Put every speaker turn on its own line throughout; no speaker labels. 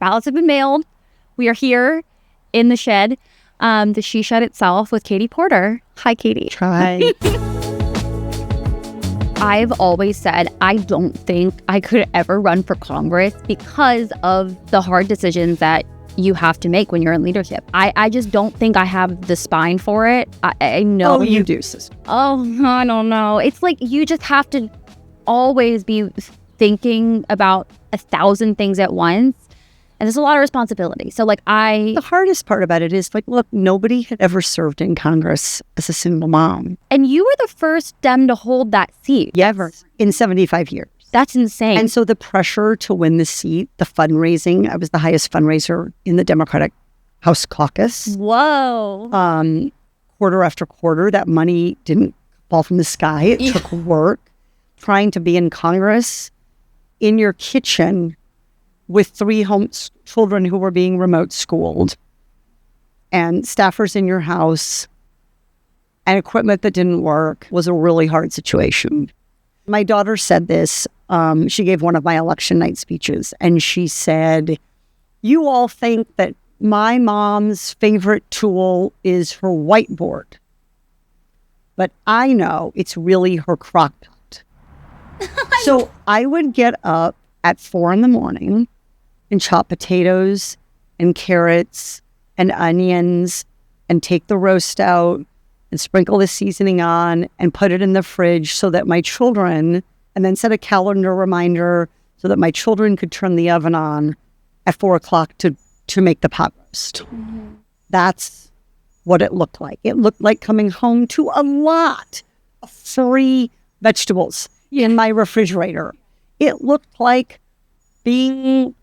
ballots have been mailed. We are here in the shed, the she shed itself with Katie Porter. Hi, Katie.
Hi.
I've always said I don't think I could ever run for Congress because of the hard decisions that you have to make when you're in leadership. I just don't think I have the spine for it. I know.
Oh, you do, sister.
Oh, I don't know. It's like you just have to always be thinking about 1,000 things at once. And there's a lot of responsibility. So
The hardest part about it is look, nobody had ever served in Congress as a single mom.
And you were the first Dem to hold that seat.
Ever. In 75 years.
That's insane.
And so the pressure to win the seat, the fundraising, I was the highest fundraiser in the Democratic House caucus.
Whoa.
Quarter after quarter, that money didn't fall from the sky. It took work. Trying to be in Congress, in your kitchen, with 3 children who were being remote schooled, and staffers in your house, and equipment that didn't work, was a really hard situation. My daughter said this. She gave one of my election night speeches, and she said, "You all think that my mom's favorite tool is her whiteboard, but I know it's really her crock pot." So I would get up at 4 a.m. and chop potatoes and carrots and onions and take the roast out and sprinkle the seasoning on and put it in the fridge so that my children, and then set a calendar reminder so that my children could turn the oven on at 4 o'clock to make the pot roast. Mm-hmm. That's what it looked like. It looked like coming home to a lot of free vegetables in my refrigerator. It looked like being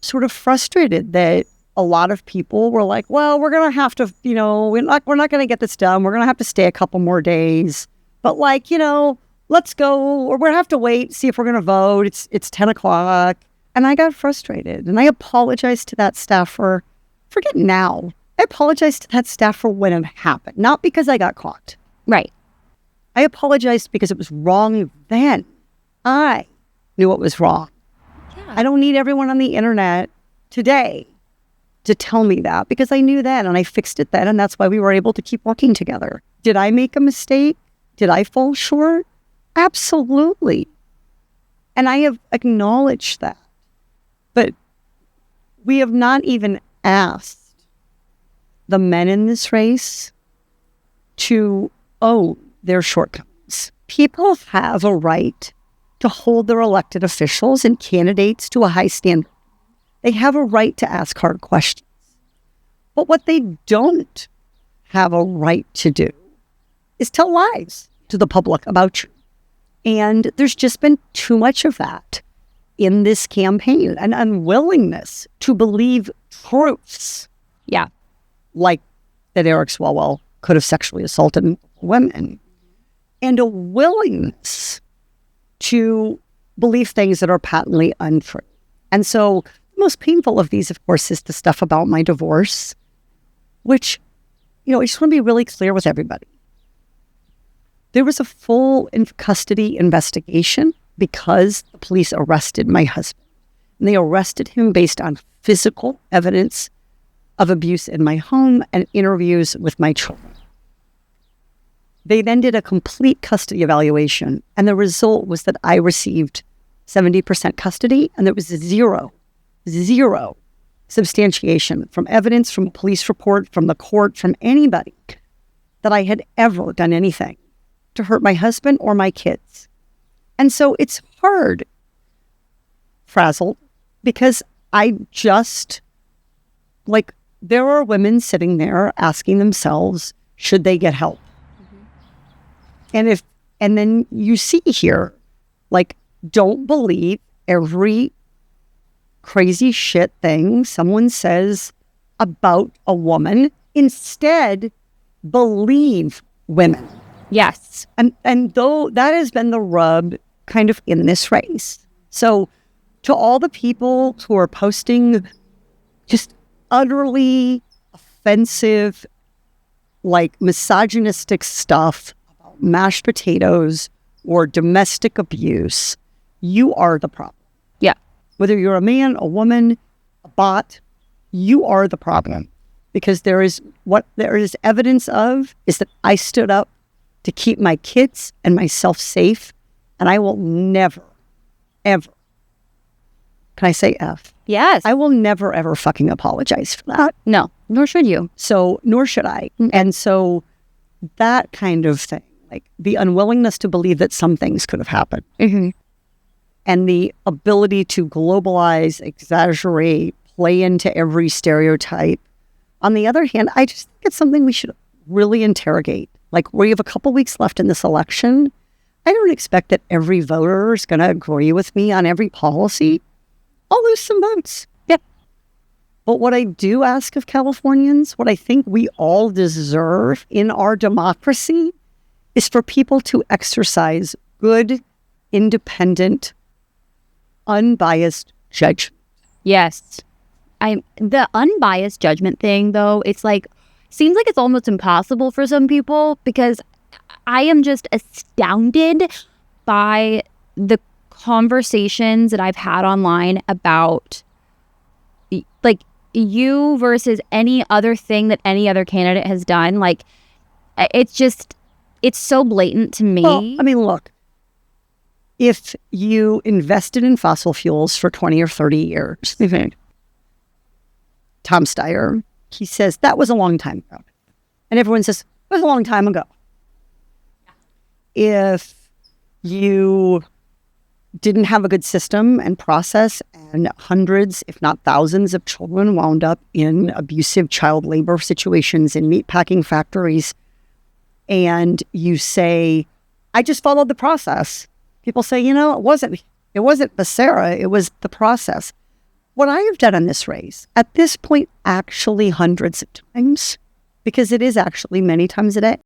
sort of frustrated that a lot of people were like, well, we're going to have to, we're not going to get this done. We're going to have to stay a couple more days. But let's go, or we're going to have to wait, see if we're going to vote. It's 10 o'clock. And I got frustrated. And I apologized to that staffer. Forget now. I apologized to that staffer when it happened. Not because I got caught.
Right.
I apologized because it was wrong then. I knew it was wrong. Yeah. I don't need everyone on the internet today to tell me that, because I knew then and I fixed it then, and that's why we were able to keep working together. Did I make a mistake? Did I fall short? Absolutely. And I have acknowledged that. But we have not even asked the men in this race to own their shortcomings. People have a right to hold their elected officials and candidates to a high standard. They have a right to ask hard questions. But what they don't have a right to do is tell lies to the public about you. And there's just been too much of that in this campaign, an unwillingness to believe truths.
Yeah.
Like that Eric Swalwell could have sexually assaulted women, and a willingness to believe things that are patently untrue. And so the most painful of these, of course, is the stuff about my divorce, which, I just want to be really clear with everybody. There was a full custody investigation because the police arrested my husband. And they arrested him based on physical evidence of abuse in my home and interviews with my children. They then did a complete custody evaluation, and the result was that I received 70% custody, and there was zero substantiation from evidence, from a police report, from the court, from anybody that I had ever done anything to hurt my husband or my kids. And so it's hard, Frazzled, because I just, there are women sitting there asking themselves, should they get help? Mm-hmm. And then you see here, don't believe every crazy shit thing someone says about a woman. Instead, believe women.
Yes.
And though that has been the rub kind of in this race. So to all the people who are posting just utterly offensive, misogynistic stuff about mashed potatoes or domestic abuse, you are the problem.
Yeah.
Whether you're a man, a woman, a bot, you are the problem. Because what there is evidence of is that I stood up to keep my kids and myself safe, and I will never, ever, can I say F?
Yes.
I will never, ever fucking apologize for that.
No, nor should you.
So, nor should I. Mm-hmm. And so that kind of thing, like the unwillingness to believe that some things could have happened, and the ability to globalize, exaggerate, play into every stereotype. On the other hand, I just think it's something we should really interrogate. Like, we have a couple weeks left in this election. I don't expect that every voter is going to agree with me on every policy. I'll lose some votes.
Yep.
But what I do ask of Californians, what I think we all deserve in our democracy, is for people to exercise good, independent, unbiased judgment.
Yes. The unbiased judgment thing, though, it's like, seems like it's almost impossible for some people, because I am just astounded by the conversations that I've had online about like you versus any other thing that any other candidate has done. Like, it's so blatant to me.
Well, I mean, look, if you invested in fossil fuels for 20 or 30 years, Tom Steyer, he says that was a long time ago. And everyone says, it was a long time ago. If you didn't have a good system and process, and hundreds, if not thousands of children wound up in abusive child labor situations in meatpacking factories, and you say, I just followed the process. People say, it wasn't Becerra, it was the process. What I have done in this race, at this point, actually hundreds of times, because it is actually many times a day,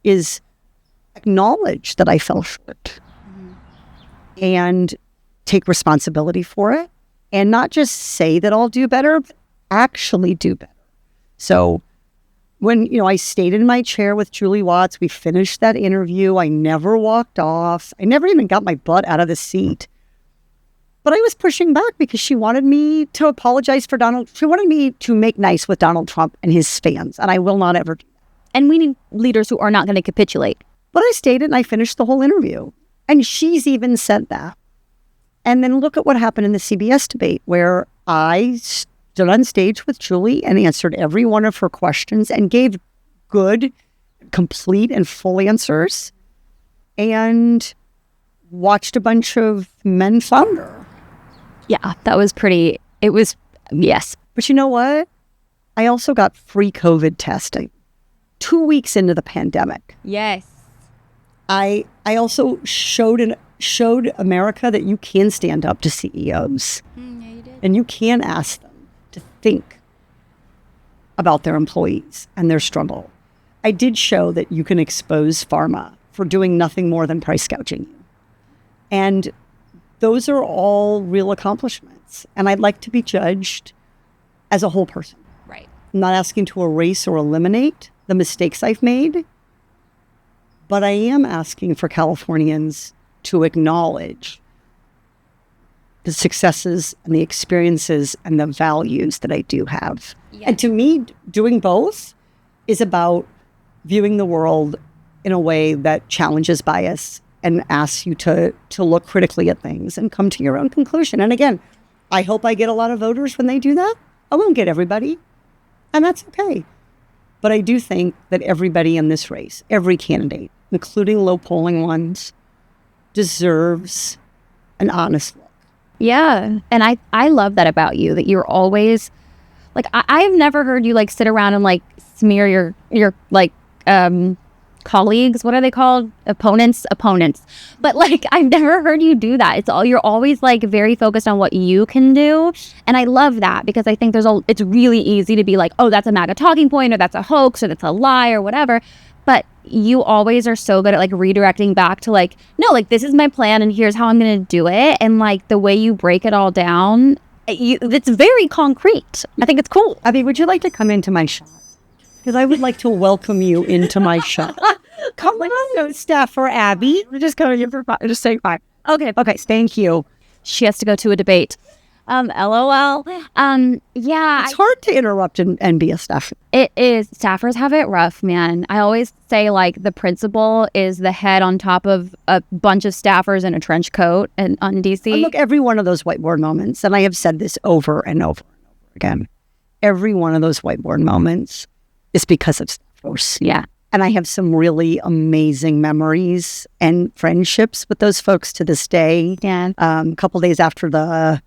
is acknowledge that I fell short and take responsibility for it, and not just say that I'll do better, but actually do better. So when, I stayed in my chair with Julie Watts, we finished that interview. I never walked off. I never even got my butt out of the seat. But I was pushing back because she wanted me to apologize for Donald. She wanted me to make nice with Donald Trump and his fans, and I will not ever do that.
And we need leaders who are not going to capitulate.
But I stayed and I finished the whole interview. And she's even said that. And then look at what happened in the CBS debate, where I stood on stage with Julie and answered every one of her questions and gave good, complete, and full answers, and watched a bunch of men flounder.
Yeah, that was pretty, yes.
But you know what? I also got free COVID testing 2 weeks into the pandemic.
Yes.
I also showed America that you can stand up to CEOs.
Yeah, you did.
And you can ask them to think about their employees and their struggle. I did show that you can expose pharma for doing nothing more than price gouging you. And those are all real accomplishments. And I'd like to be judged as a whole person.
Right.
I'm not asking to erase or eliminate the mistakes I've made, but I am asking for Californians to acknowledge the successes and the experiences and the values that I do have. Yeah. And to me, doing both is about viewing the world in a way that challenges bias and asks you to look critically at things and come to your own conclusion. And again, I hope I get a lot of voters when they do that. I won't get everybody, and that's okay. But I do think that everybody in this race, every candidate, including low polling ones, deserves an honest look.
Yeah. And I love that about you, that you're always like, I've never heard you like sit around and like smear your like colleagues. What are they called? Opponents. But like, I've never heard you do that. You're always like very focused on what you can do. And I love that, because I think it's really easy to be like, oh, that's a MAGA talking point, or that's a hoax, or that's a lie, or whatever. But you always are so good at like redirecting back to like, no, like this is my plan and here's how I'm going to do it. And like the way you break it all down, it's very concrete. I think it's cool.
Abby, would you like to come into my shop? Because I would like to welcome you into my shop. Come on, staffer Abby.
We're just going in for just saying bye. Okay,
thank you.
She has to go to a debate. LOL. Yeah.
It's hard to interrupt and be a staffer.
It is. Staffers have it rough, man. I always say, like, the principal is the head on top of a bunch of staffers in a trench coat and on DC.
And look, every one of those whiteboard moments, and I have said this over and over and over again, every one of those whiteboard moments is because of staffers.
Yeah.
And I have some really amazing memories and friendships with those folks to this day.
Yeah.
A couple days after the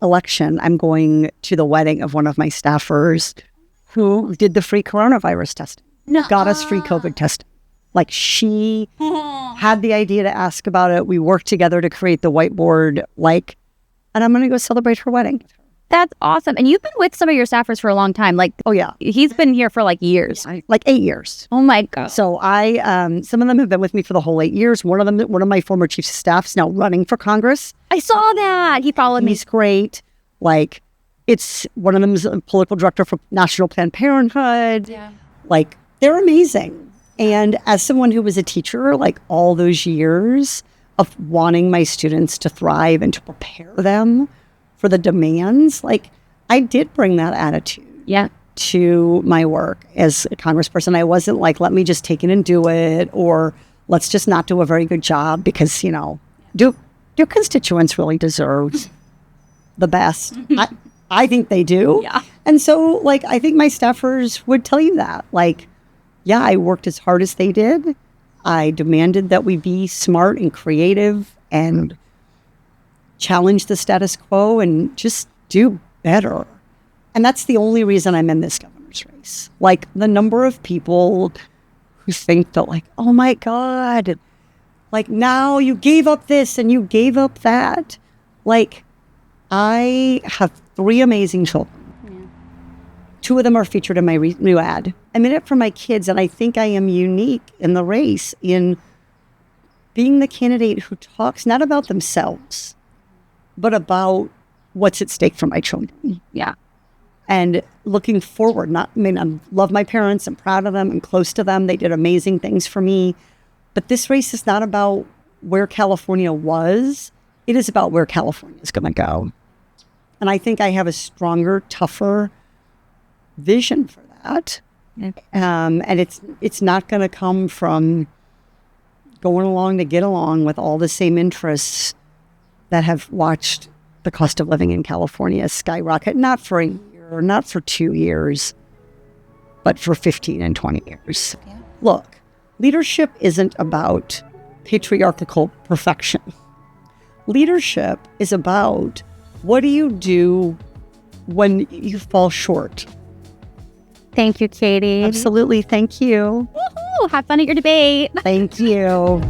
election, I'm going to the wedding of one of my staffers who did the free coronavirus testing. Got us free COVID testing. Like, she had the idea to ask about it. We worked together to create the whiteboard, and I'm going to go celebrate her wedding.
That's awesome. And you've been with some of your staffers for a long time. Like,
oh yeah,
he's been here for like years.
Like 8 years.
Oh my God.
So some of them have been with me for the whole 8 years. One of my former chiefs of staff is now running for Congress.
I saw that. He followed me.
He's great. Like, it's one of them is a political director for National Planned Parenthood.
Yeah.
Like, they're amazing. And as someone who was a teacher, like, all those years of wanting my students to thrive and to prepare them for the demands, like, I did bring that attitude to my work as a congressperson. I wasn't like, let me just take it and do it, or let's just not do a very good job because, do your constituents really deserve the best? I think they do.
Yeah.
And so, like, I think my staffers would tell you that. Like, yeah, I worked as hard as they did. I demanded that we be smart and creative and challenge the status quo and just do better. And that's the only reason I'm in this governor's race. Like, the number of people who think that, like, oh my God, like, now you gave up this and you gave up that. Like, I have 3 amazing children. Yeah. 2 of them are featured in my new ad. I'm in it for my kids, and I think I am unique in the race in being the candidate who talks not about themselves, but about what's at stake for my children.
Yeah.
And looking forward, I love my parents. I'm proud of them. I'm close to them. They did amazing things for me. But this race is not about where California was. It is about where California is going to go. And I think I have a stronger, tougher vision for that.
Yeah.
And it's not going to come from going along to get along with all the same interests that have watched the cost of living in California skyrocket, not for a year, not for 2 years, but for 15 and 20 years. Yeah. Look, leadership isn't about patriarchal perfection. Leadership is about, what do you do when you fall short?
Thank you, Katie.
Absolutely. Thank you.
Woohoo! Have fun at your debate.
Thank you.